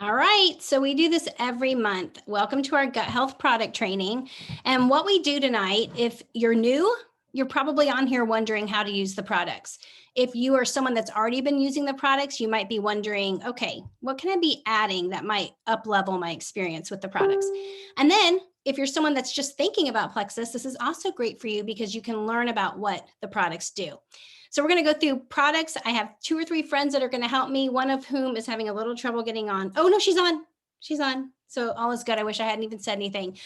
All right, so we do this every month. Welcome to our gut health product training. And what we do tonight, if you're new, you're probably on here wondering how to use the products. If you are someone that's already been using the products, you might be wondering, okay, what can I be adding that might up level my experience with the products? And then if you're someone that's just thinking about Plexus, this is also great for you because you can learn about what the products do. So we're going to go through products. I have 2 or 3 friends that are going to help me, one of whom is having a little trouble getting on. Oh, no, she's on. She's on. So all is good. I wish I hadn't even said anything.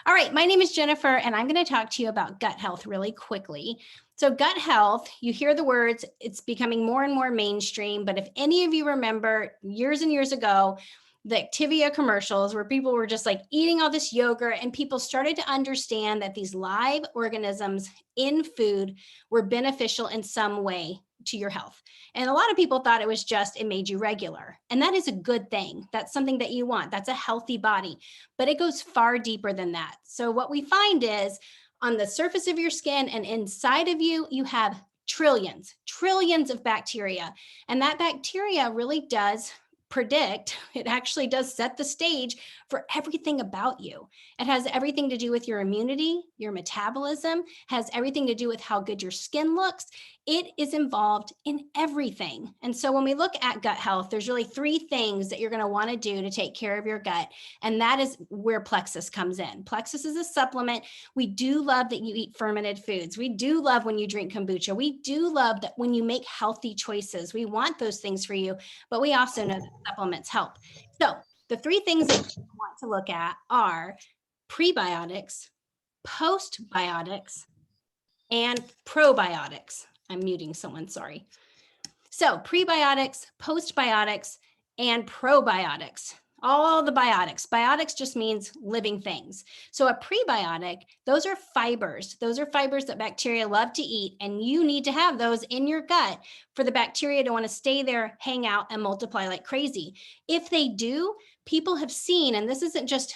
All right, my name is Jennifer, and I'm going to talk to you about gut health really quickly. So gut health, you hear the words, it's becoming more and more mainstream. But if any of you remember years and years ago, the Activia commercials where people were just like eating all this yogurt and people started to understand that these live organisms in food were beneficial in some way to your health. And a lot of people thought it was just it made you regular. And that is a good thing. That's something that you want. That's a healthy body. But it goes far deeper than that. So what we find is on the surface of your skin and inside of you, you have trillions of bacteria. And that bacteria really does predict, it actually does set the stage for everything about you. It has everything to do with your immunity, your metabolism, has everything to do with how good your skin looks. It is involved in everything. And so when we look at gut health, there's really 3 things that you're going to want to do to take care of your gut. And that is where Plexus comes in. Plexus is a supplement. We do love that you eat fermented foods. We do love when you drink kombucha. We do love that when you make healthy choices. We want those things for you, but we also know that supplements help. So the 3 things that you want to look at are prebiotics, postbiotics, and probiotics. I'm muting someone, sorry. So prebiotics, postbiotics, and probiotics. All the biotics. Biotics just means living things. So a prebiotic, those are fibers. Those are fibers that bacteria love to eat, and you need to have those in your gut for the bacteria to want to stay there, hang out, and multiply like crazy. If they do, people have seen, and this isn't just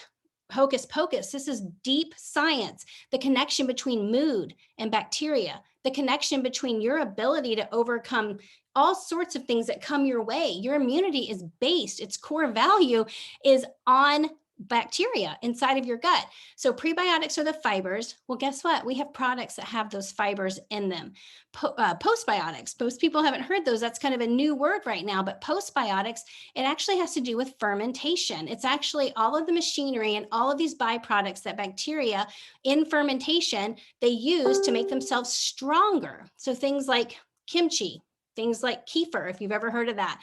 hocus pocus, this is deep science, the connection between mood and bacteria, the connection between your ability to overcome all sorts of things that come your way. Your immunity is based, its core value is on bacteria inside of your gut. So prebiotics are the fibers. Well, guess what? We have products that have those fibers in them. Postbiotics, most people haven't heard those. That's kind of a new word right now, but postbiotics, it actually has to do with fermentation. It's actually all of the machinery and all of these byproducts that bacteria in fermentation, they use to make themselves stronger. So things like kimchi, things like kefir, if you've ever heard of that.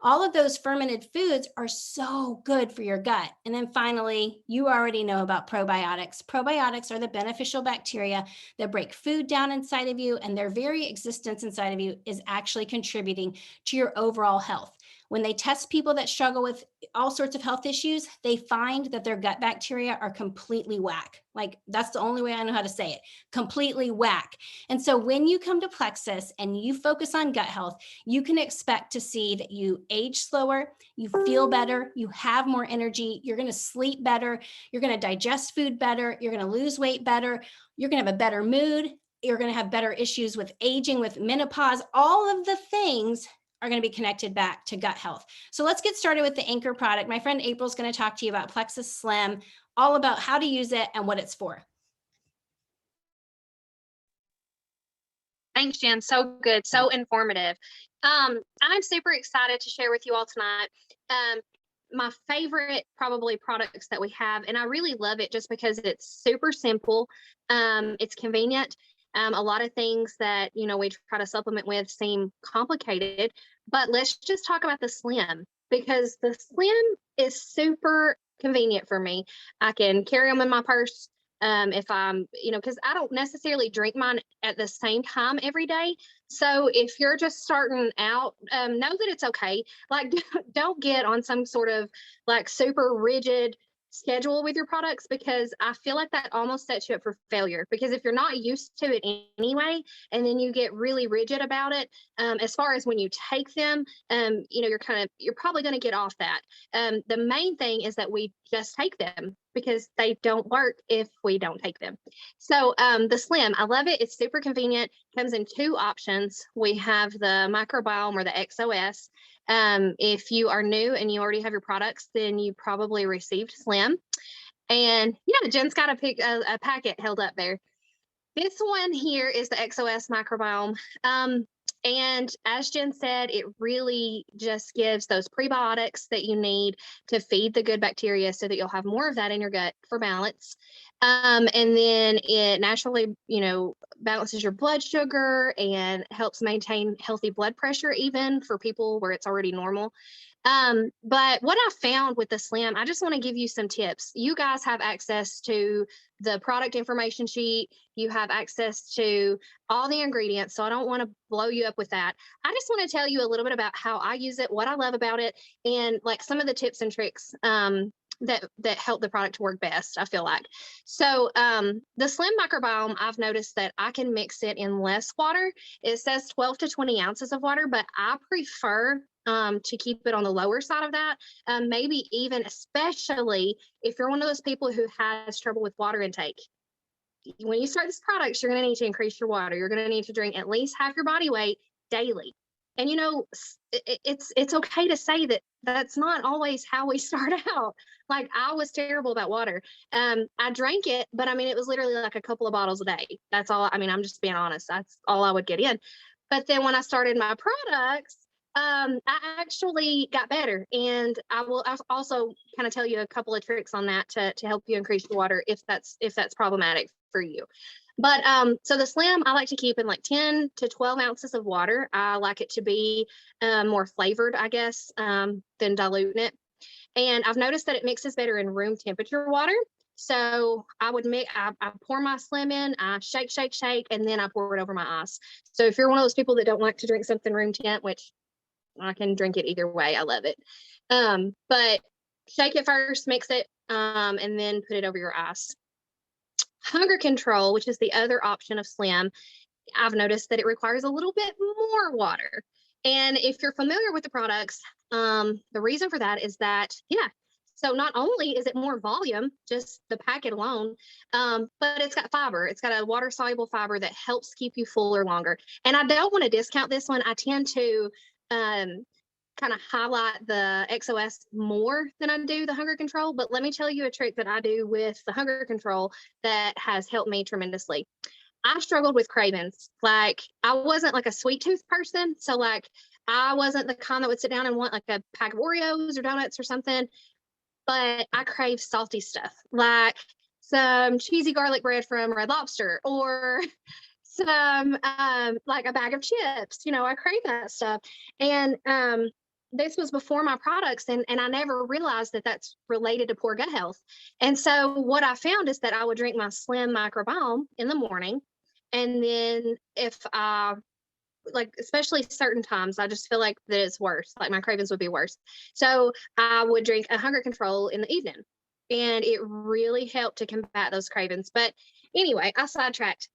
All of those fermented foods are so good for your gut. And then finally, you already know about probiotics. Probiotics are the beneficial bacteria that break food down inside of you, and their very existence inside of you is actually contributing to your overall health. When they test people that struggle with all sorts of health issues, they find that their gut bacteria are completely whack. Like, that's the only way I know how to say it, completely whack. And so when you come to Plexus and you focus on gut health, you can expect to see that you age slower, you feel better, you have more energy, you're going to sleep better, you're going to digest food better, you're going to lose weight better, you're going to have a better mood, you're going to have better issues with aging, with menopause. All of the things are going to be connected back to gut health. So let's get started with the anchor product. My friend April's going to talk to you about Plexus Slim, all about how to use it and what it's for. Thanks, Jen. So good. So informative. I'm super excited to share with you all tonight. My favorite probably products that we have, and I really love it just because it's super simple. It's convenient. A lot of things that, we try to supplement with seem complicated, but let's just talk about the Slim, because the Slim is super convenient for me. I can carry them in my purse. If I'm, because I don't necessarily drink mine at the same time every day. So if you're just starting out, know that it's okay. Like, don't get on some sort of like super rigid schedule with your products, because I feel like that almost sets you up for failure. Because if you're not used to it anyway, and then you get really rigid about it, as far as when you take them, you're probably going to get off that. The main thing is that we just take them, because they don't work if we don't take them. So the Slim, I love it. It's super convenient. Comes in 2 options. We have the microbiome, or the XOS, If you are new and you already have your products, then you probably received Slim. And yeah, Jen's got a packet held up there. This one here is the XOS microbiome. And as Jen said, it really just gives those prebiotics that you need to feed the good bacteria so that you'll have more of that in your gut for balance. And then it naturally, balances your blood sugar and helps maintain healthy blood pressure, even for people where it's already normal. But what I found with the Slim, I just want to give you some tips. You guys have access to the product information sheet. You have access to all the ingredients. So I don't want to blow you up with that. I just want to tell you a little bit about how I use it, what I love about it, and like some of the tips and tricks that help the product to work best, I feel like. So the Slim microbiome, I've noticed that I can mix it in less water. It says 12 to 20 ounces of water, but I prefer to keep it on the lower side of that. Maybe even, especially if you're one of those people who has trouble with water intake. When you start this product, you're going to need to increase your water. You're going to need to drink at least half your body weight daily. And it's okay to say that that's not always how we start out. Like, I was terrible about water. I drank it, but I mean, it was literally like a couple of bottles a day. That's all. I mean, I'm just being honest. That's all I would get in. But then when I started my products, I actually got better. And I'll also kind of tell you a couple of tricks on that to help you increase your water if that's problematic for you. But so the Slim, I like to keep in like 10 to 12 ounces of water. I like it to be more flavored, I guess, than diluting it. And I've noticed that it mixes better in room temperature water. So I would I pour my Slim in, I shake, and then I pour it over my ice. So if you're one of those people that don't like to drink something room temp, which I can drink it either way, I love it. But shake it first, mix it, and then put it over your ice. Hunger control, which is the other option of Slim, I've noticed that it requires a little bit more water. And if you're familiar with the products, the reason for that is that, so not only is it more volume, just the packet alone, but it's got fiber. It's got a water-soluble fiber that helps keep you fuller longer. And I don't want to discount this one. I tend to kind of highlight the XOS more than I do the hunger control. But let me tell you a trick that I do with the hunger control that has helped me tremendously. I struggled with cravings. Like, I wasn't like a sweet tooth person. So like, I wasn't the kind that would sit down and want like a pack of Oreos or donuts or something, but I crave salty stuff, like some cheesy garlic bread from Red Lobster, or some like a bag of chips. I crave that stuff. And this was before my products, and I never realized that that's related to poor gut health. And so what I found is that I would drink my Slim microbiome in the morning, and then if I, like, especially certain times, I just feel like that it's worse, like my cravings would be worse. So I would drink a hunger control in the evening, and it really helped to combat those cravings. But anyway, I sidetracked.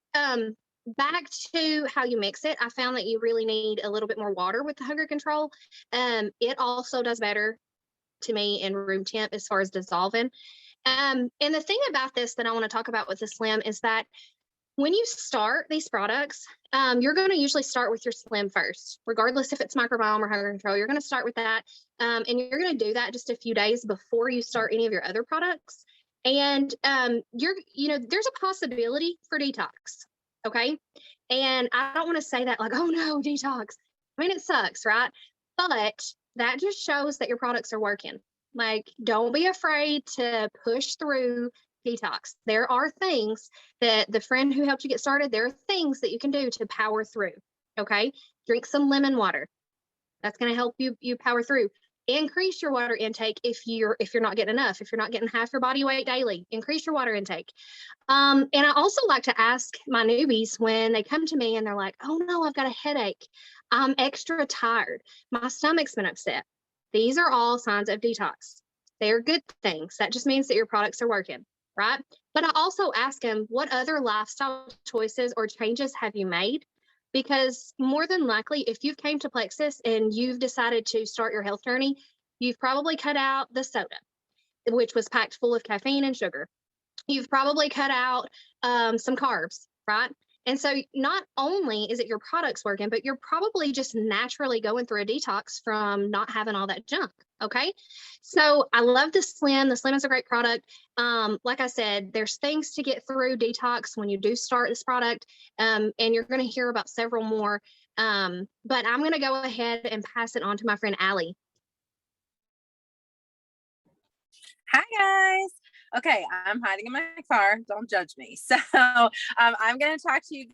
Back to how you mix it, I found that you really need a little bit more water with the hunger control. It also does better to me in room temp as far as dissolving. And the thing about this that I want to talk about with the Slim is that when you start these products, you're going to usually start with your Slim first, regardless if it's microbiome or hunger control. You're going to start with that, and you're going to do that just a few days before you start any of your other products. And there's a possibility for detox. Okay. And I don't want to say that like, oh no, detox. I mean, it sucks, right? But that just shows that your products are working. Like, don't be afraid to push through detox. There are things that the friend who helped you get started, there are things that you can do to power through. Okay. Drink some lemon water. That's going to help you power through. Increase your water intake if you're not getting enough. If you're not getting half your body weight daily, increase your water intake. And I also like to ask my newbies when they come to me and they're like, oh no, I've got a headache. I'm extra tired. My stomach's been upset. These are all signs of detox. They're good things. That just means that your products are working, right? But I also ask them, what other lifestyle choices or changes have you made? Because more than likely, if you've came to Plexus and you've decided to start your health journey, you've probably cut out the soda, which was packed full of caffeine and sugar. You've probably cut out some carbs, right? And so not only is it your products working, but you're probably just naturally going through a detox from not having all that junk. Okay. So I love the Slim. The Slim is a great product. Like I said, there's things to get through detox when you do start this product. And you're going to hear about several more. But I'm going to go ahead and pass it on to my friend Allie. Hi guys. Okay, I'm hiding in my car. Don't judge me. So I'm going to talk to you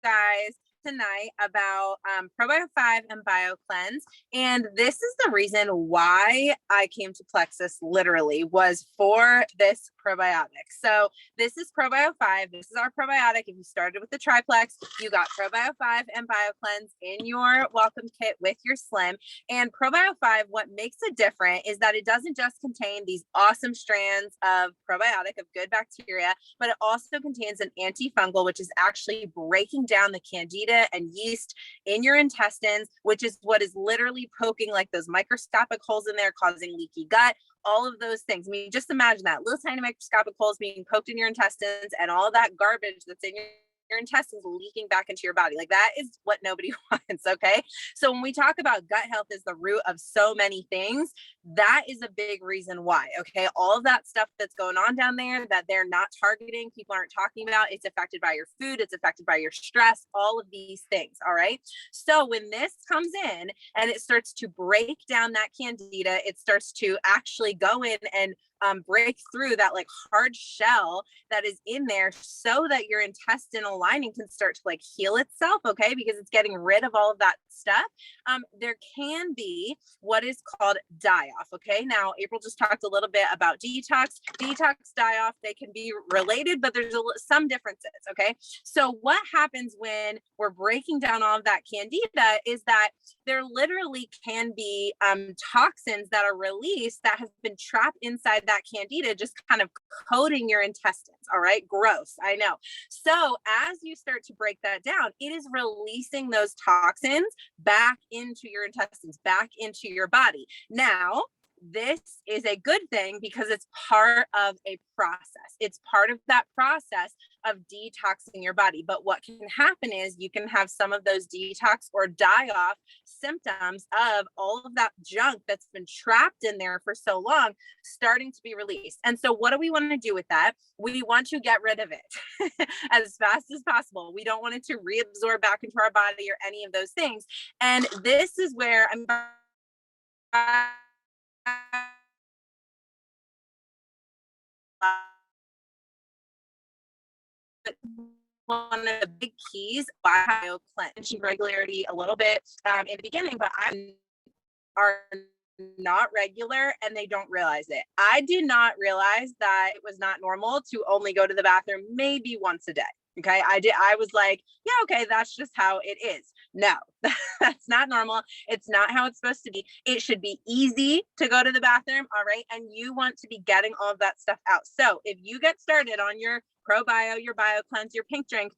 guys tonight about Probiotic 5 and BioCleanse. And this is the reason why I came to Plexus literally was for this probiotic. So this is Probiotic 5. This is our probiotic. If you started with the triplex, you got Probiotic 5 and BioCleanse in your welcome kit with your Slim. And Probiotic 5, what makes it different is that it doesn't just contain these awesome strands of probiotic, of good bacteria, but it also contains an antifungal, which is actually breaking down the candida and yeast in your intestines, which is what is literally poking like those microscopic holes in there, causing leaky gut, all of those things. I mean, just imagine that little tiny microscopic holes being poked in your intestines and all that garbage that's in your intestines leaking back into your body. Like that is what nobody wants. Okay. So when we talk about gut health is the root of so many things, that is a big reason why. Okay. All of that stuff that's going on down there that they're not targeting, people aren't talking about, it's affected by your food, it's affected by your stress, all of these things. All right. So when this comes in and it starts to break down that candida, it starts to actually go in and break through that like hard shell that is in there so that your intestinal lining can start to like heal itself. Okay. Because it's getting rid of all of that stuff. There can be what is called die-off. Okay. Now, April just talked a little bit about detox, die-off. They can be related, but there's some differences. Okay. So what happens when we're breaking down all of that candida is that there literally can be toxins that are released that have been trapped inside that candida, just kind of coating your intestines. All right. Gross. I know. So as you start to break that down, it is releasing those toxins back into your intestines, back into your body. Now, this is a good thing because it's part of a process. It's part of that process of detoxing your body. But what can happen is you can have some of those detox or die off symptoms of all of that junk that's been trapped in there for so long starting to be released. And so what do we want to do with that? We want to get rid of it as fast as possible. We don't want it to reabsorb back into our body or any of those things. And this is where I'm one of the big keys why cleansing regularity a little bit in the beginning, but are not regular and they don't realize it. I did not realize that it was not normal to only go to the bathroom maybe once a day. Okay. I was like, yeah, okay, that's just how it is. No, that's not normal. It's not how it's supposed to be. It should be easy to go to the bathroom. All right. And you want to be getting all of that stuff out. So if you get started on your ProBio, your BioCleanse, your pink drink,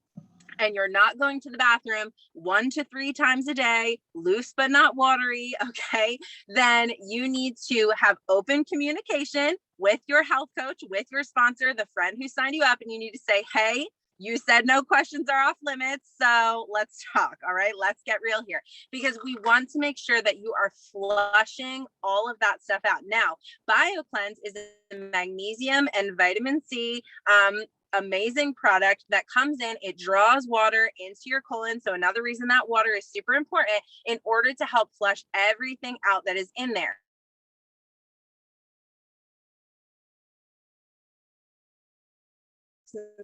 and you're not going to the bathroom 1 to 3 times a day, loose but not watery, okay, then you need to have open communication with your health coach, with your sponsor, the friend who signed you up, and you need to say, hey, you said no questions are off limits, so let's talk. All right, let's get real here because we want to make sure that you are flushing all of that stuff out. Now, BioCleanse is a magnesium and vitamin C amazing product that comes in. It draws water into your colon. So another reason that water is super important in order to help flush everything out that is in there.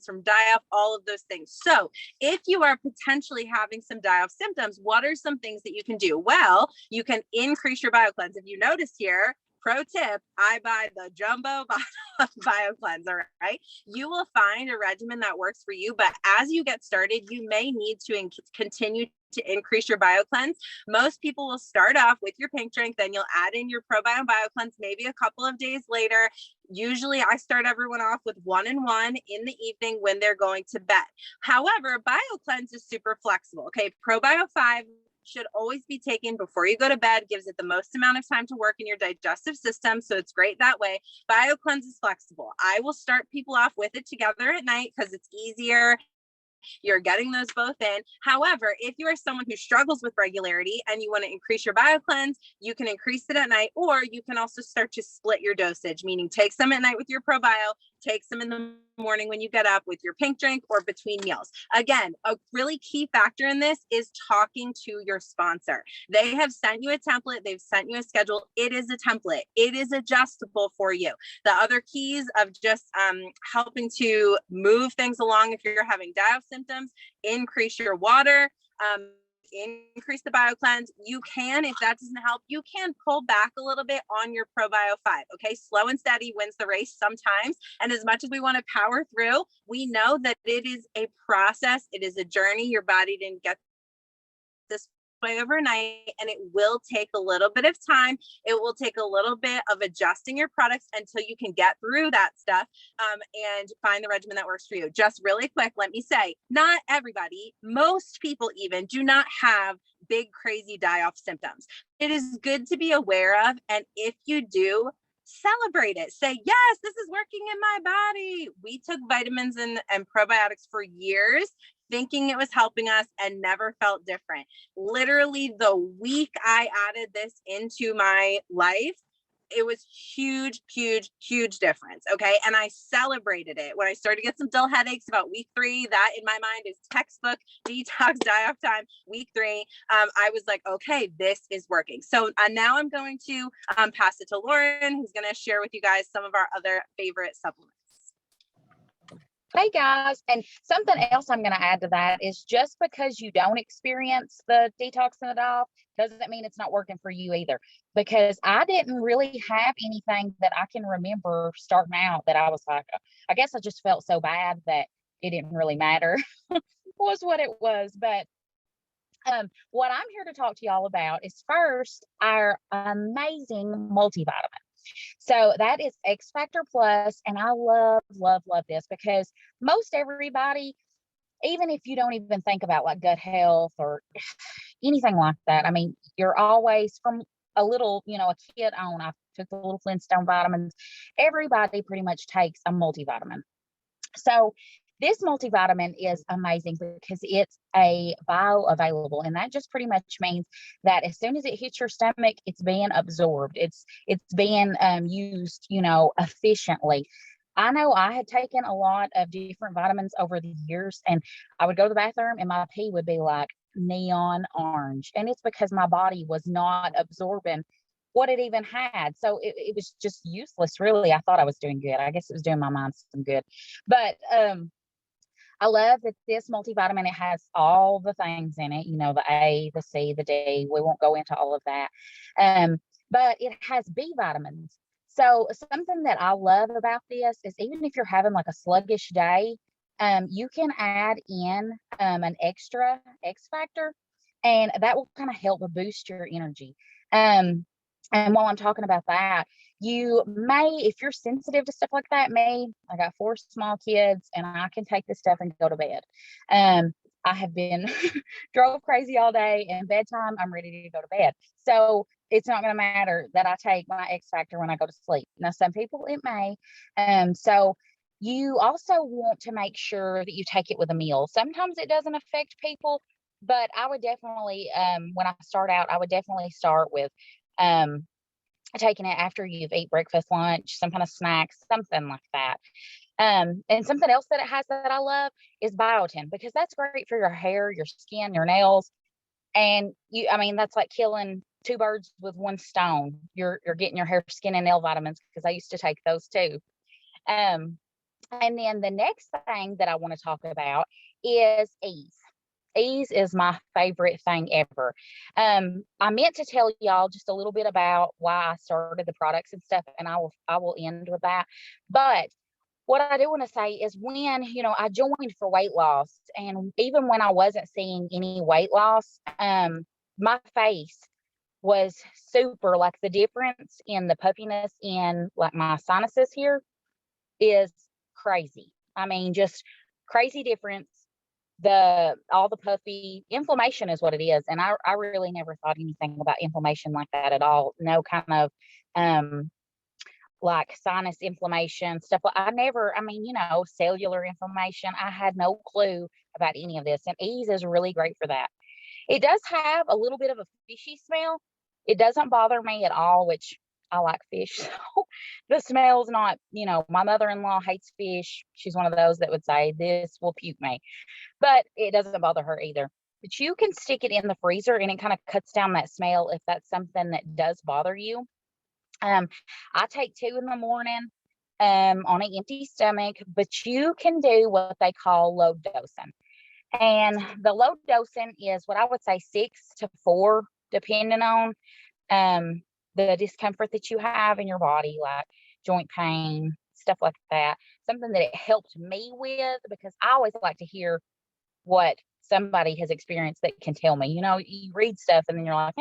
From die-off, all of those things. So if you are potentially having some die-off symptoms, what are some things that you can do? Well, you can increase your BioCleanse. If you notice here, pro tip, I buy the jumbo bottle of BioCleanse, all right? You will find a regimen that works for you, but as you get started, you may need to continue to increase your BioCleanse. Most people will start off with your pink drink, then you'll add in your ProBio BioCleanse maybe a couple of days later. Usually I start everyone off with 1 and 1 in the evening when they're going to bed. However, BioCleanse is super flexible. Okay, ProBio 5 should always be taken before you go to bed, gives it the most amount of time to work in your digestive system. So it's great that way. BioCleanse is flexible. I will start people off with it together at night because it's easier You're getting those both in. However, if you are someone who struggles with regularity and you want to increase your BioCleanse, you can increase it at night, or you can also start to split your dosage, meaning take some at night with your ProBio, take some in the morning when you get up with your pink drink, or between meals. Again, a really key factor in this is talking to your sponsor. They have sent you a template. They've sent you a schedule. It is a template. It is adjustable for you. The other keys of just helping to move things along if you're having die-off symptoms, increase your water, increase the BioCleanse. You can, if that doesn't help, you can pull back a little bit on your ProBio 5. Okay, slow and steady wins the race sometimes. And as much as we want to power through, we know that it is a process. It is a journey. Your body didn't get this way overnight, and it will take a little bit of time. It will take a little bit of adjusting your products until you can get through that stuff and find the regimen that works for you. Just really quick, let me say, not everybody, most people even, do not have big, crazy die-off symptoms. It is good to be aware of, and if you do, celebrate it. Say, yes, this is working in my body. We took vitamins and probiotics for years, thinking it was helping us, and never felt different. Literally the week I added this into my life, it was huge, huge, huge difference. Okay. And I celebrated it when I started to get some dull headaches about week 3. That in my mind is textbook detox die-off time. Week 3, I was like, okay, this is working. So now I'm going to pass it to Lorin, who's going to share with you guys some of our other favorite supplements. Hey guys, and something else I'm going to add to that is, just because you don't experience the detox and the die-off doesn't mean it's not working for you either. Because I didn't really have anything that I can remember starting out that I was like, I guess I just felt so bad that it didn't really matter was what it was. But what I'm here to talk to y'all about is first our amazing multivitamin. So that is X Factor Plus, and I love, love, love this because most everybody, even if you don't even think about like gut health or anything like that, I mean, you're always from a little, a kid on, I took the little Flintstone vitamins. Everybody pretty much takes a multivitamin. So this multivitamin is amazing because it's a bioavailable, and that just pretty much means that as soon as it hits your stomach, it's being absorbed. It's being used, efficiently. I know I had taken a lot of different vitamins over the years, and I would go to the bathroom and my pee would be like neon orange, and it's because my body was not absorbing what it even had. So it was just useless, really. I thought I was doing good. I guess it was doing my mind some good, but I love that this multivitamin, it has all the things in it, the A, the C, the D. We won't go into all of that. But it has B vitamins. So something that I love about this is, even if you're having like a sluggish day, you can add in an extra X Factor, and that will kind of help boost your energy. And while I'm talking about that, you may, if you're sensitive to stuff like that, I got 4 small kids and I can take this stuff and go to bed. I have been drove crazy all day, and bedtime, I'm ready to go to bed. So it's not going to matter that I take my X Factor when I go to sleep. Now, some people it may. So you also want to make sure that you take it with a meal. Sometimes it doesn't affect people, but I would definitely, when I start out, I would definitely start with taking it after you've ate breakfast, lunch, some kind of snacks, something like that. And something else that it has that I love is biotin, because that's great for your hair, your skin, your nails. And that's like killing 2 birds with 1 stone. You're getting your hair, skin, and nail vitamins, because I used to take those too. And then the next thing that I want to talk about is ease. Ease is my favorite thing ever. I meant to tell y'all just a little bit about why I started the products and stuff, and I will end with that. But what I do want to say is, when, I joined for weight loss, and even when I wasn't seeing any weight loss, my face was super, like the difference in the puffiness in like my sinuses here is crazy. I mean, just crazy difference. All the puffy inflammation is what it is. And I really never thought anything about inflammation like that at all. No kind of like sinus inflammation, stuff like cellular inflammation. I had no clue about any of this. And Ease is really great for that. It does have a little bit of a fishy smell. It doesn't bother me at all, which I like fish. So the smell's not, my mother-in-law hates fish. She's one of those that would say this will puke me, but it doesn't bother her either. But you can stick it in the freezer and it kind of cuts down that smell if that's something that does bother you. I take 2 in the morning on an empty stomach, but you can do what they call low dosing. And the low dosing is what I would say 6 to 4, depending on the discomfort that you have in your body, like joint pain, stuff like that. Something that it helped me with, because I always like to hear what somebody has experienced that can tell me. You read stuff and then you're like,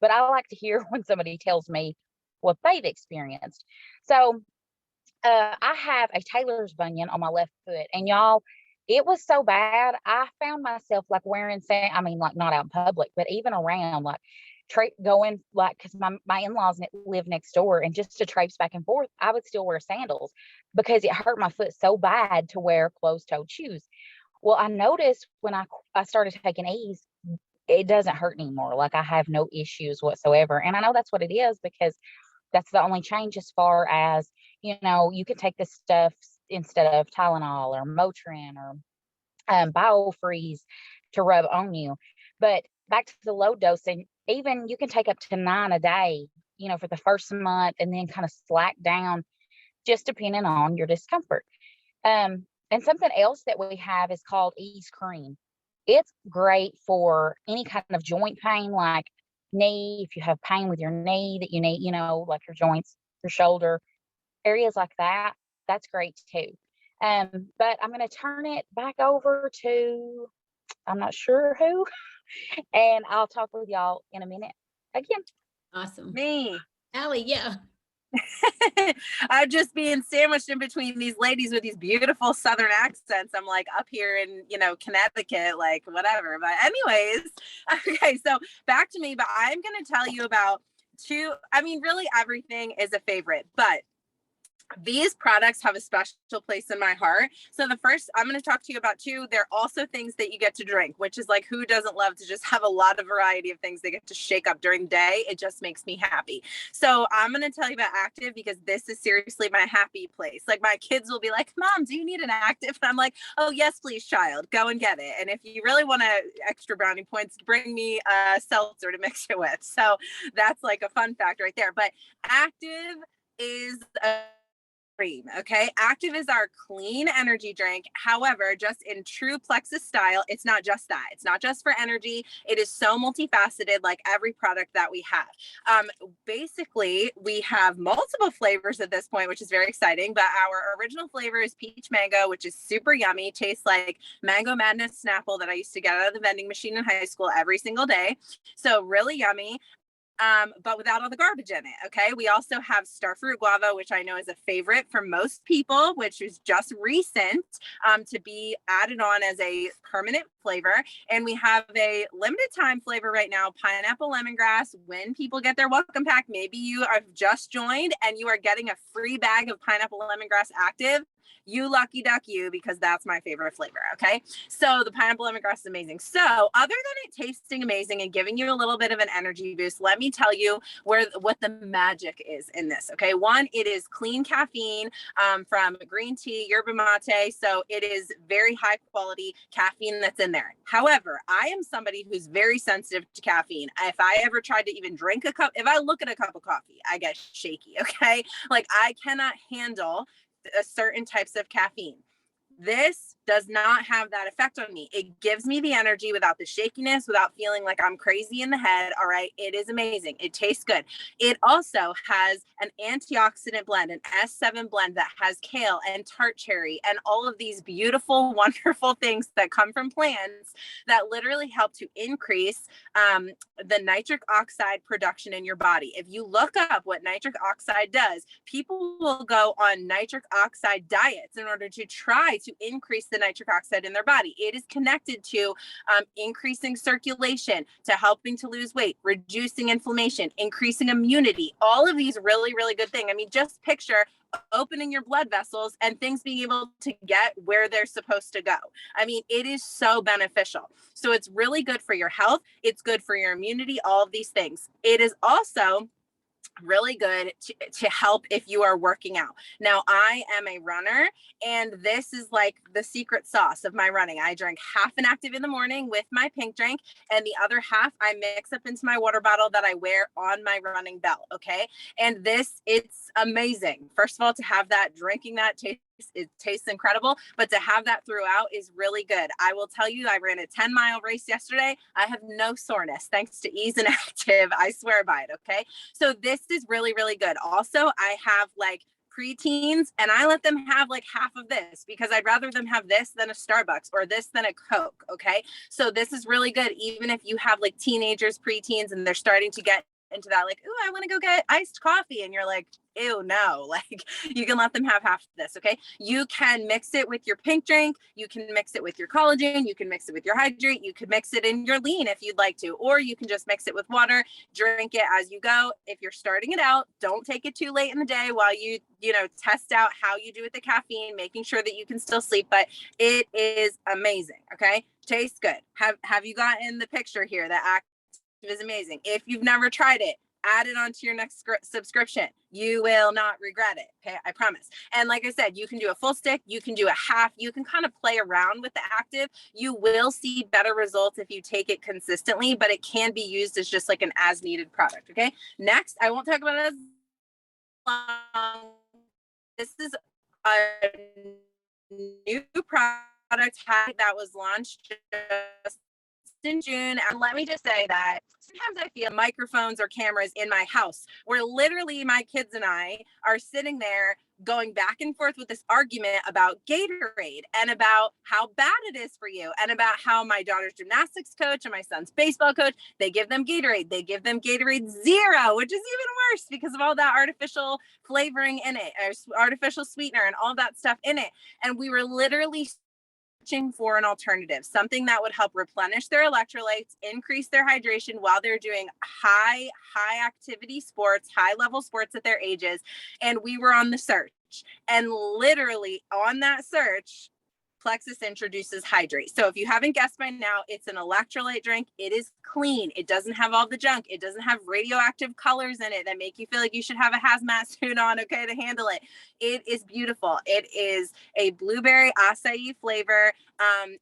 but I like to hear when somebody tells me what they've experienced. So I have a tailor's bunion on my left foot, and y'all, it was so bad. I found myself like wearing like not out in public, but even around, like going, like, because my in-laws live next door, and just to traipse back and forth, I would still wear sandals because it hurt my foot so bad to wear closed-toed shoes. Well, I noticed when I started taking Ease, it doesn't hurt anymore. Like, I have no issues whatsoever. And I know that's what it is, because that's the only change as far as, you can take this stuff instead of Tylenol or Motrin or Biofreeze to rub on you. But back to the low dosing, even you can take up to 9 a day, for the first month, and then kind of slack down just depending on your discomfort. And something else that we have is called Ease Cream. It's great for any kind of joint pain, like knee, if you have pain with your knee that you need, like your joints, your shoulder, areas like that. That's great too. But I'm going to turn it back over to, I'm not sure who, and I'll talk with y'all in a minute again. Awesome. Me. Allie, yeah. I'm just being sandwiched in between these ladies with these beautiful Southern accents. I'm like up here in, Connecticut, like whatever. But anyways, okay, so back to me, but I'm going to tell you about really everything is a favorite, but these products have a special place in my heart. So the first I'm going to talk to you about 2. They're also things that you get to drink, which is like, who doesn't love to just have a lot of variety of things they get to shake up during the day? It just makes me happy. So I'm going to tell you about Active, because this is seriously my happy place. Like, my kids will be like, Mom, do you need an Active? And I'm like, oh yes, please, child, go and get it. And if you really want extra brownie points, bring me a seltzer to mix it with. So that's like a fun fact right there. But Active is a cream. Okay. Active is our clean energy drink. However, just in true Plexus style, it's not just that. It's not just for energy. It is so multifaceted, like every product that we have. Basically, we have multiple flavors at this point, which is very exciting. But our original flavor is peach mango, which is super yummy. Tastes like Mango Madness Snapple that I used to get out of the vending machine in high school every single day. So really yummy. But without all the garbage in it. Okay. We also have Starfruit Guava, which I know is a favorite for most people, which is just recent to be added on as a permanent flavor. And we have a limited time flavor right now, pineapple lemongrass. When people get their welcome pack, maybe you have just joined and you are getting a free bag of pineapple lemongrass Active. You lucky duck you, because that's my favorite flavor. Okay. So the pineapple lemongrass is amazing. So other than it tasting amazing and giving you a little bit of an energy boost, let me tell you what the magic is in this. Okay. 1, it is clean caffeine from green tea, yerba mate. So it is very high quality caffeine that's in there. However, I am somebody who's very sensitive to caffeine. If I ever tried to even drink a cup, if I look at a cup of coffee, I get shaky. Okay. Like, I cannot handle certain types of caffeine. This does not have that effect on me. It gives me the energy without the shakiness, without feeling like I'm crazy in the head. All right. It is amazing. It tastes good. It also has an antioxidant blend, an S7 blend that has kale and tart cherry and all of these beautiful, wonderful things that come from plants that literally help to increase the nitric oxide production in your body. If you look up what nitric oxide does, people will go on nitric oxide diets in order to try to to increase the nitric oxide in their body. It is connected to increasing circulation, to helping to lose weight, reducing inflammation, increasing immunity, all of these really, really good things. I mean, just picture opening your blood vessels and things being able to get where they're supposed to go. I mean, it is so beneficial. So it's really good for your health. It's good for your immunity, all of these things. It is also really good to help if you are working out. Now, I am a runner, and this is like the secret sauce of my running. I drink half an active in the morning with my pink drink, and the other half I mix up into my water bottle that I wear on my running belt. Okay. And it's amazing. First of all, to have that, drinking that it tastes incredible, but to have that throughout is really good. I will tell you, I ran a 10-mile race yesterday. I have no soreness thanks to Ease and Active. I swear by it. Okay. So this is really, really good. Also, I have like preteens, and I let them have like half of this because I'd rather them have this than a Starbucks or this than a Coke. Okay. So this is really good. Even if you have like teenagers, preteens, and they're starting to get into that, like, oh, I want to go get iced coffee. And you're like, ew, no, like you can let them have half of this. Okay. You can mix it with your pink drink. You can mix it with your collagen. You can mix it with your hydrate. You can mix it in your lean if you'd like to, or you can just mix it with water, drink it as you go. If you're starting it out, don't take it too late in the day while you test out how you do with the caffeine, making sure that you can still sleep, but it is amazing. Okay. Tastes good. Have you gotten the picture here? That Active is amazing. If you've never tried it, add it onto your next subscription. You will not regret it. Okay. I promise. And like I said, you can do a full stick. You can do a half. You can kind of play around with the Active. You will see better results if you take it consistently, but it can be used as just like an as needed product. Okay. Next, I won't talk about it as long. This is a new product that was launched just in June. And let me just say that sometimes I feel microphones or cameras in my house where literally my kids and I are sitting there going back and forth with this argument about Gatorade and about how bad it is for you, and about how my daughter's gymnastics coach and my son's baseball coach, they give them Gatorade. They give them Gatorade Zero, which is even worse because of all that artificial flavoring in it, or artificial sweetener and all that stuff in it. And we were literally searching for an alternative, something that would help replenish their electrolytes, increase their hydration while they're doing high activity sports, high level sports at their ages. And we were on the search, and literally on that search, Plexus introduces Hydrate. So if you haven't guessed by now, it's an electrolyte drink. It is clean. It doesn't have all the junk. It doesn't have radioactive colors in it that make you feel like you should have a hazmat suit on, okay, to handle it. It is beautiful. It is a blueberry acai flavor.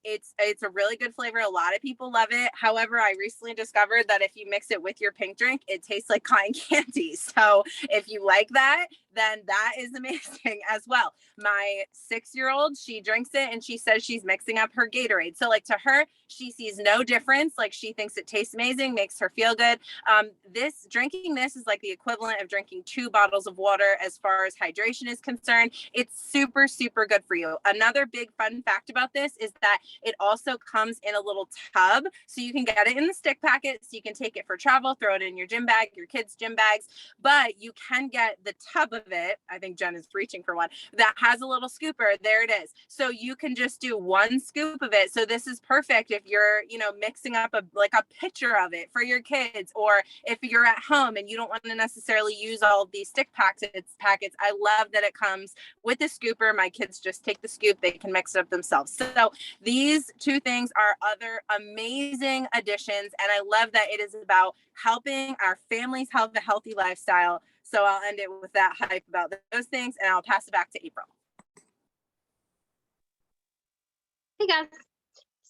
It's a really good flavor. A lot of people love it. However, I recently discovered that if you mix it with your pink drink, it tastes like cotton candy. So if you like that, then that is amazing as well. My 6-year-old, she drinks it and she says she's mixing up her Gatorade. So like, to her, she sees no difference. Like, she thinks it tastes amazing, makes her feel good. Drinking this is like the equivalent of drinking 2 bottles of water as far as hydration is concerned. It's super, super good for you. Another big fun fact about this is that it also comes in a little tub. So you can get it in the stick packet. So you can take it for travel, throw it in your gym bag, your kids' gym bags, but you can get the tub of it. I think Jen is reaching for one that has a little scooper. There it is. So you can just do 1 scoop of it. So this is perfect if you're, mixing up a pitcher of it for your kids, or if you're at home and you don't want to necessarily use all of these stick packets. I love that it comes with the scooper. My kids just take the scoop. They can mix it up themselves. So these 2 things are other amazing additions. And I love that it is about helping our families have a healthy lifestyle. So I'll end it with that hype about those things, and I'll pass it back to April. Hey guys.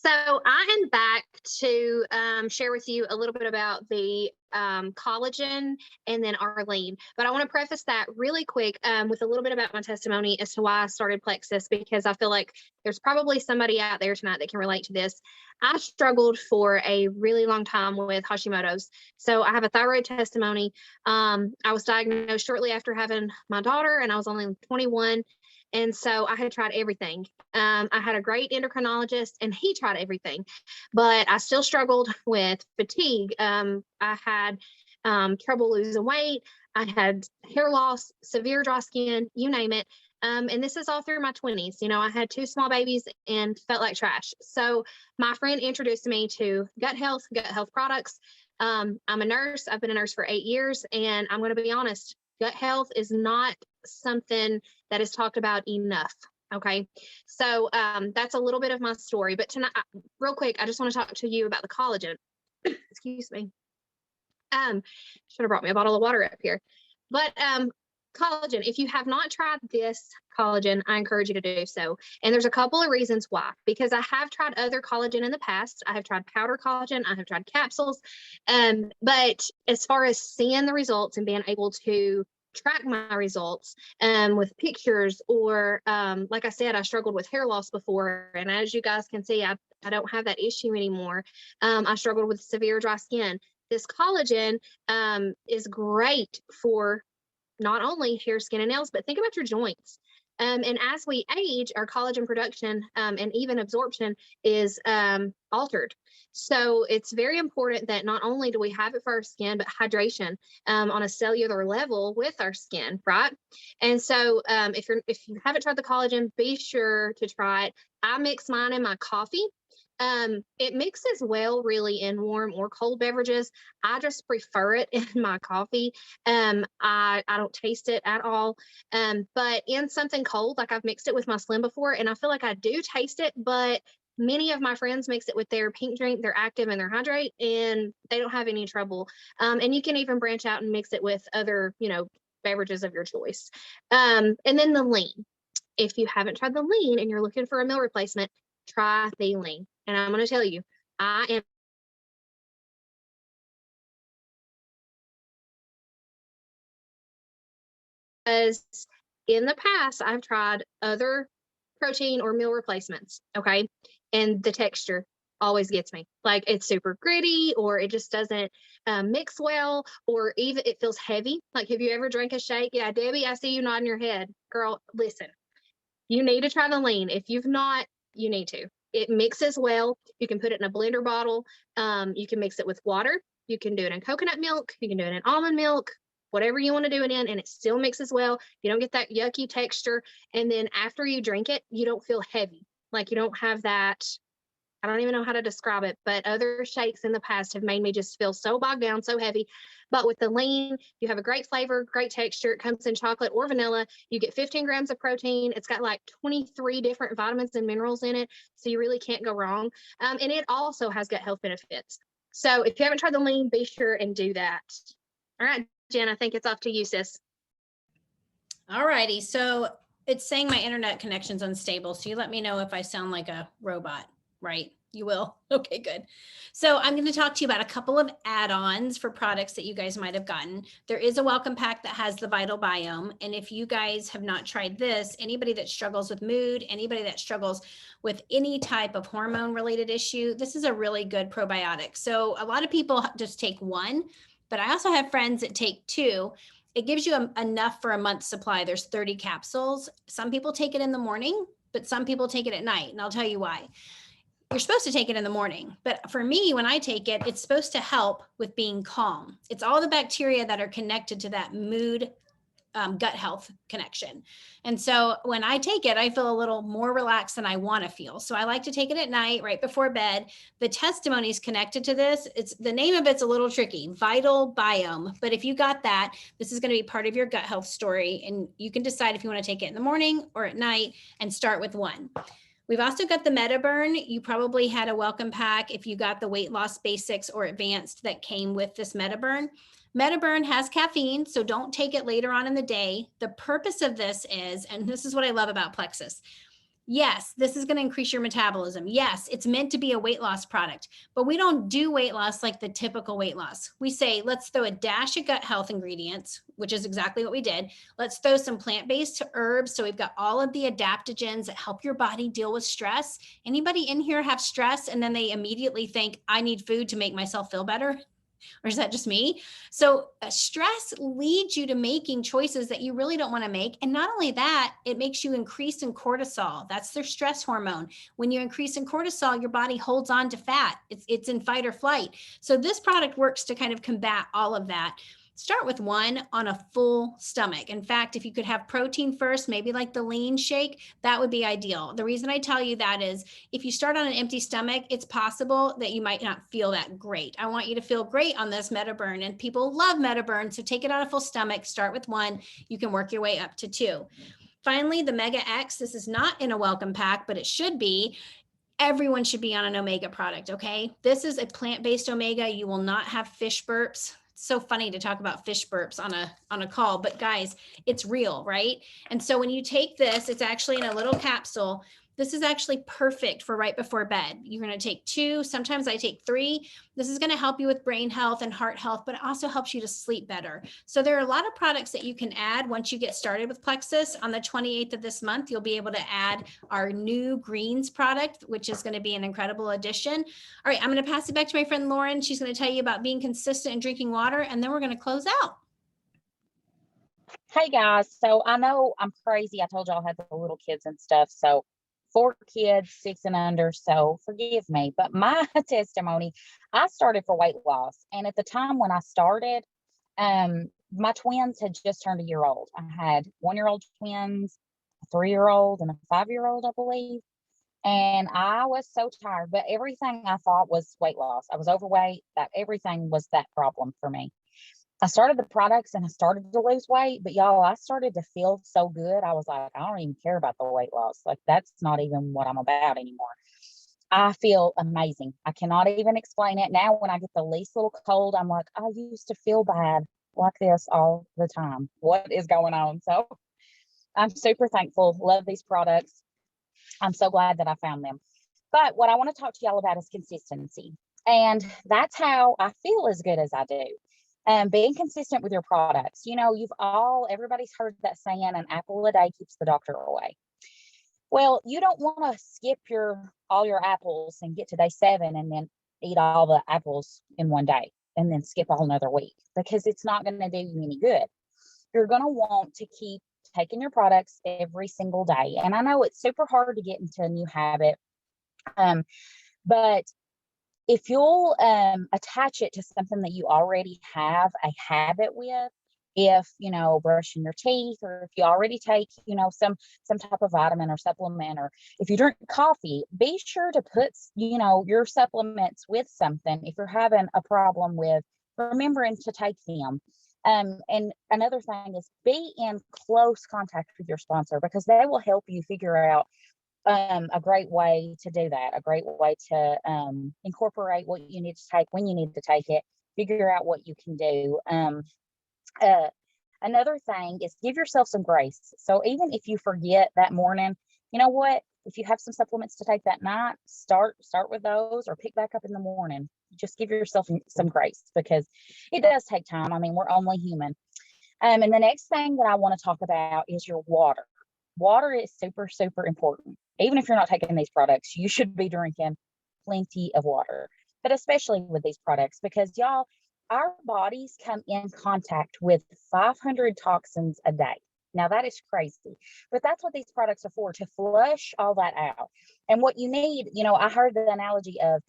So I am back to share with you a little bit about the collagen and then our lean. But I want to preface that really quick with a little bit about my testimony as to why I started Plexus, because I feel like there's probably somebody out there tonight that can relate to this. I struggled for a really long time with Hashimoto's. So I have a thyroid testimony. I was diagnosed shortly after having my daughter, and I was only 21. And so I had tried everything. I had a great endocrinologist, and he tried everything, but I still struggled with fatigue. I had trouble losing weight. I had hair loss, severe dry skin, you name it. And this is all through my 20s. You know, I had 2 small babies and felt like trash. So my friend introduced me to gut health products. I'm a nurse. I've been a nurse for 8 years. And I'm going to be honest, gut health is not something that is talked about enough. Okay. So that's a little bit of my story. But tonight, real quick, I just want to talk to you about the collagen. Excuse me. Should have brought me a bottle of water up here. But collagen, if you have not tried this collagen, I encourage you to do so. And there's a couple of reasons why, because I have tried other collagen in the past. I have tried powder collagen, I have tried capsules. But as far as seeing the results and being able to track my results with pictures, or like I said, I struggled with hair loss before. And as you guys can see, I don't have that issue anymore. I struggled with severe dry skin. This collagen is great for not only hair, skin, and nails, but think about your joints. And as we age, our collagen production and even absorption is altered. So it's very important that not only do we have it for our skin, but hydration on a cellular level with our skin, right? And so if you haven't tried the collagen, be sure to try it. I mix mine in my coffee. It mixes well really in warm or cold beverages. I just prefer it in my coffee. I don't taste it at all. But in something cold, like I've mixed it with my Slim before, and I feel like I do taste it, but many of my friends mix it with their pink drink, their Active and their Hydrate, and they don't have any trouble. And you can even branch out and mix it with other, beverages of your choice. And then the lean. If you haven't tried the lean and you're looking for a meal replacement, try the lean. And I'm going to tell you, I am because in the past, I've tried other protein or meal replacements. Okay. And the texture always gets me. Like it's super gritty, or it just doesn't mix well, or even it feels heavy. Like, have you ever drank a shake? Yeah, Debbie, I see you nodding your head. Girl, listen, you need to try the lean. If you've not, you need to. It mixes well. You can put it in a blender bottle. You can mix it with water. You can do it in coconut milk. You can do it in almond milk, whatever you want to do it in, and it still mixes well. You don't get that yucky texture. And then after you drink it, you don't feel heavy. Like you don't have that. I don't even know how to describe it, but other shakes in the past have made me just feel so bogged down, so heavy. But with the lean, you have a great flavor, great texture. It comes in chocolate or vanilla. You get 15 grams of protein. It's got like 23 different vitamins and minerals in it, so you really can't go wrong. And it also has gut health benefits. So if you haven't tried the lean, be sure and do that. All right, Jen, I think it's off to you, sis. All righty. So it's saying my internet connection's unstable. So you let me know if I sound like a robot. Right? You will. Okay, good. So I'm going to talk to you about a couple of add-ons for products that you guys might have gotten. There is a welcome pack that has the Vital Biome. And if you guys have not tried this, anybody that struggles with mood, anybody that struggles with any type of hormone related issue, this is a really good probiotic. So a lot of people just take one, but I also have friends that take two. It gives you enough for a month's supply. There's 30 capsules. Some people take it in the morning, but some people take it at night. And I'll tell you why. You're supposed to take it in the morning, but for me, when I take it, it's supposed to help with being calm. It's all the bacteria that are connected to that mood, gut health connection. And so when I take it, I feel a little more relaxed than I want to feel. So I like to take it at night, right before bed. The testimonies connected to this, the name of it's a little tricky, Vital Biome. But if you got that, this is going to be part of your gut health story. And you can decide if you want to take it in the morning or at night and start with one. We've also got the MetaBurn. You probably had a welcome pack if you got the weight loss basics or advanced that came with this MetaBurn. MetaBurn has caffeine, so don't take it later on in the day. The purpose of this is, and this is what I love about Plexus. Yes, this is going to increase your metabolism. Yes, it's meant to be a weight loss product, but we don't do weight loss like the typical weight loss. We say, let's throw a dash of gut health ingredients, which is exactly what we did. Let's throw some plant-based herbs. So we've got all of the adaptogens that help your body deal with stress. Anybody in here have stress and then they immediately think, I need food to make myself feel better? Or is that just me? So stress leads you to making choices that you really don't want to make. And not only that, it makes you increase in cortisol. That's their stress hormone. When you increase in cortisol, your body holds on to fat. It's in fight or flight. So this product works to kind of combat all of that. start with one on a full stomach. In fact, if you could have protein first, maybe like the lean shake, that would be ideal. The reason I tell you that is if you start on an empty stomach, it's possible that you might not feel that great. I want you to feel great on this MetaBurn, and people love MetaBurn. So take it on a full stomach, start with one. You can work your way up to 2. Finally, the Mega X, this is not in a welcome pack, but it should be. Everyone should be on an omega product, okay? This is a plant-based omega. You will not have fish burps. It's so funny to talk about fish burps on a call, but guys, it's real, right? And so when you take this, it's actually in a little capsule. This is actually perfect for right before bed. You're going to take 2. Sometimes I take 3. This is going to help you with brain health and heart health, but it also helps you to sleep better. So there are a lot of products that you can add once you get started with Plexus. On the 28th of this month, you'll be able to add our new greens product, which is going to be an incredible addition. All right, I'm going to pass it back to my friend Lorin. She's going to tell you about being consistent in drinking water, and then we're going to close out. Hey guys, so I know I'm crazy. I told y'all I had the little kids and stuff. So 4 kids, 6 and under. So forgive me. But my testimony, I started for weight loss. And at the time when I started, my twins had just turned a year old. I had 1-year-old twins, a 3-year-old, and a 5-year-old, I believe. And I was so tired, but everything I thought was weight loss. I was overweight. That everything was that problem for me. I started the products and I started to lose weight, but y'all, I started to feel so good. I was like, I don't even care about the weight loss. Like, that's not even what I'm about anymore. I feel amazing. I cannot even explain it. Now, when I get the least little cold, I'm like, I used to feel bad like this all the time. What is going on? So I'm super thankful. Love these products. I'm so glad that I found them. But what I want to talk to y'all about is consistency. And that's how I feel as good as I do. Being consistent with your products. You know, everybody's heard that saying, an apple a day keeps the doctor away. Well, you don't want to skip all your apples and get to day 7 and then eat all the apples in one day and then skip a whole nother week, because it's not going to do you any good. You're going to want to keep taking your products every single day. And I know it's super hard to get into a new habit, but if you'll attach it to something that you already have a habit with, if, you know, brushing your teeth, or if you already take, you know, some type of vitamin or supplement, or if you drink coffee, be sure to put, you know, your supplements with something. If you're having a problem with remembering to take them. And another thing is be in close contact with your sponsor, because they will help you figure out a great way to do that, a great way to incorporate what you need to take when you need to take it, figure out what you can do. Another thing is give yourself some grace. So even if you forget that morning, you know what? If you have some supplements to take that night, start with those, or pick back up in the morning. Just give yourself some grace, because it does take time. I mean, we're only human. And the next thing that I want to talk about is your water. Water is super, super important. Even if you're not taking these products, you should be drinking plenty of water, but especially with these products, because y'all, our bodies come in contact with 500 toxins a day. Now that is crazy, but that's what these products are for, to flush all that out. And what you need, you know, I heard the analogy of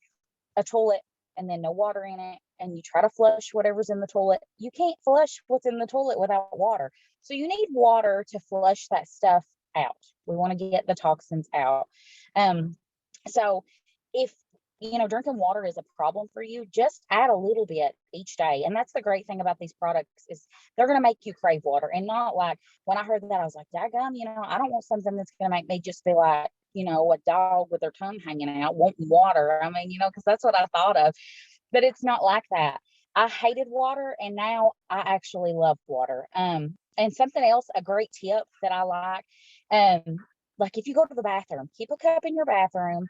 a toilet and then no water in it, and you try to flush whatever's in the toilet. You can't flush what's in the toilet without water. So you need water to flush that stuff out. We want to get the toxins out. So if, you know, drinking water is a problem for you, just add a little bit each day. And that's the great thing about these products, is they're going to make you crave water. And not like, when I heard that, I was like, daggum, you know, I don't want something that's going to make me just be like, you know, a dog with their tongue hanging out wanting water. I mean, you know, because that's what I thought of, but it's not like that. I hated water, and now I actually love water. And something else, a great tip that I like if you go to the bathroom, keep a cup in your bathroom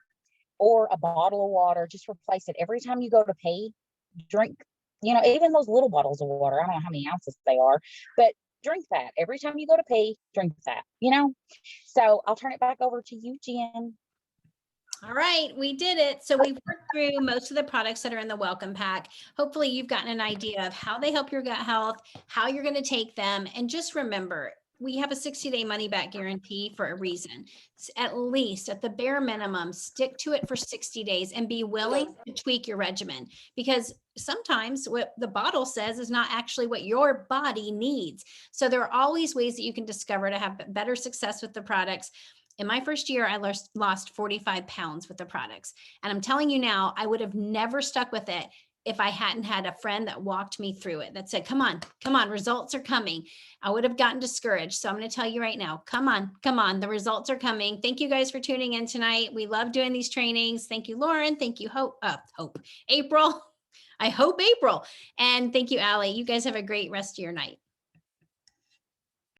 or a bottle of water. Just replace it every time you go to pee. Drink, you know, even those little bottles of water. I don't know how many ounces they are, but drink that every time you go to pee. Drink that, you know. So I'll turn it back over to you, Jen. All right, we did it. So we've worked through most of the products that are in the welcome pack. Hopefully you've gotten an idea of how they help your gut health, how you're going to take them. And just remember, we have a 60-day money back guarantee for a reason. At least at the bare minimum, stick to it for 60 days and be willing to tweak your regimen, because sometimes what the bottle says is not actually what your body needs. So there are always ways that you can discover to have better success with the products. In my first year, I lost 45 pounds with the products. And I'm telling you now, I would have never stuck with it if I hadn't had a friend that walked me through it, that said, come on, results are coming. I would have gotten discouraged. So I'm going to tell you right now, come on, the results are coming. Thank you guys for tuning in tonight. We love doing these trainings. Thank you, Lorin. Thank you, April. I hope April. And thank you, Allie. You guys have a great rest of your night.